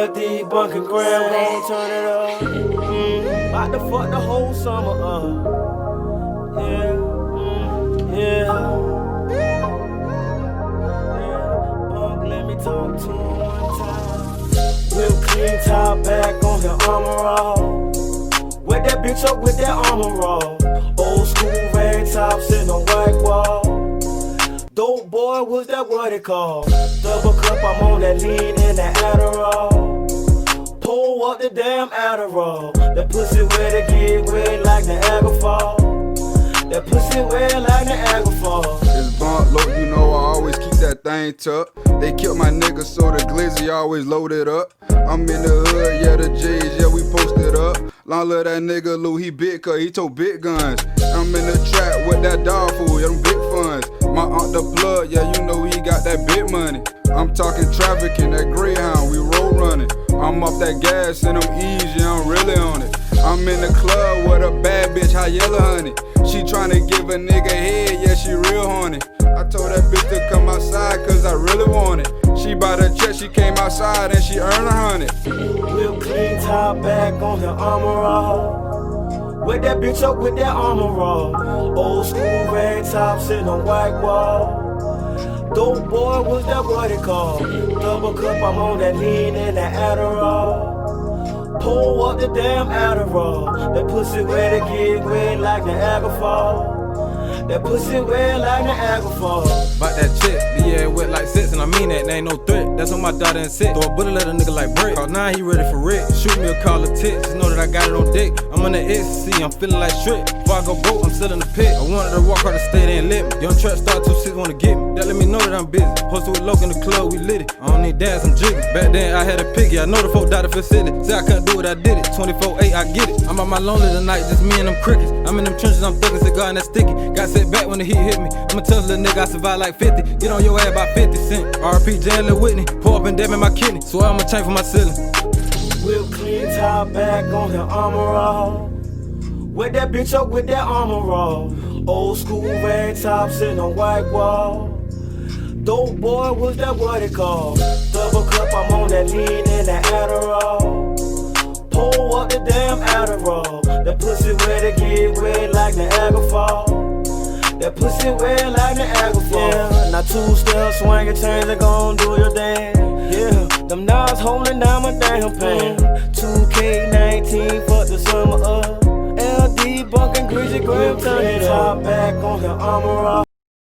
LD bunkin' gram, gon' turn it up. About to fuck the whole summer up. Let me talk to him one time. Real clean top back on the armor all. Wet that bitch up with that armor all. Old school rag top sitting on white wall. Dope boy, what's that what it called? Double cup, I'm on that lean and that Adderall. Pull up the damn Adderall. That pussy wet to get wet like the Niagara Fall. That pussy wet like the Niagara Fall. It's blunt low, you know I always keep that thing tucked. They killed my nigga, so the glizzy always loaded up. I'm in the hood, yeah, the J's, yeah, we posted up. Long live that nigga Lou, he big cause he told big guns. I'm in the trap with that dog food, yeah, them big funds. My aunt the plug, yeah, you know he got that big money. I'm talking trafficking, that Greyhound, we road running. I'm off that gas and I'm easy, I'm really on it. I'm in the club with a bad bitch, high yellow honey. She tryna give a nigga head, yeah, she real horny. I told that bitch to come outside cause I really want it. She bought a check, she came outside and she earned 100. Real clean top back on the armor all. Wet that bitch up with that armor all. Old school rag top sitting on white wall. Dope boy, what's that what it called? Double cup, I'm on that lean and that Adderall. Pull up the damn Adderall. That pussy wet to get wet like the Niagara Fall. That pussy wet like the Niagara Fall. Bout that chick, the air wet like sex, and I mean that, ain't no threat. That's on my daughter and sick. Throw a bullet at a nigga like Brick. Cause now he ready for Rick. Shoot me a call of text, just know that I got it on deck. I'm on the ecstasy, I'm feeling like Shrek. Before I go broke, I'm selling the pit. I wanted to walk out the state, they ain't let me. Young trap star 2-6 wanna get me. That let me know that I'm busy. Posted with Loke in the club, we lit it. I don't need dance, I'm jiggy. Back then I had a piggy, I know the folk died to feel silly. Say I couldn't do it, I did it. 24/8, I get it. I'm on my lonely tonight, just me and them crickets. I'm in them trenches, I'm thugging cigar and that sticky. Got set back when the heat hit me. I'ma tell the little nigga I survived like 50. Get on your ass by 50 cent. RP Jan Lil Whitney. Pour up and dab in my kidney. So I'ma change for my ceiling. Real clean top back on the armor all. Wet that bitch up with that armor all. Old school rag top sitting on white wall. Dope boy, what's that what it called? Double cup, I'm on that lean and that Adderall. Pull up the damn Adderall. That pussy wet to get wet like the Niagara Fall. That pussy wet like the Niagara Fall. Yeah, now two-step swinging chains, they gon' do your dance. Yeah, them knives holding down my damn pants. 2K19, fuck the summer up. LD bunkin' greasy grip, turn it top back on the armor all.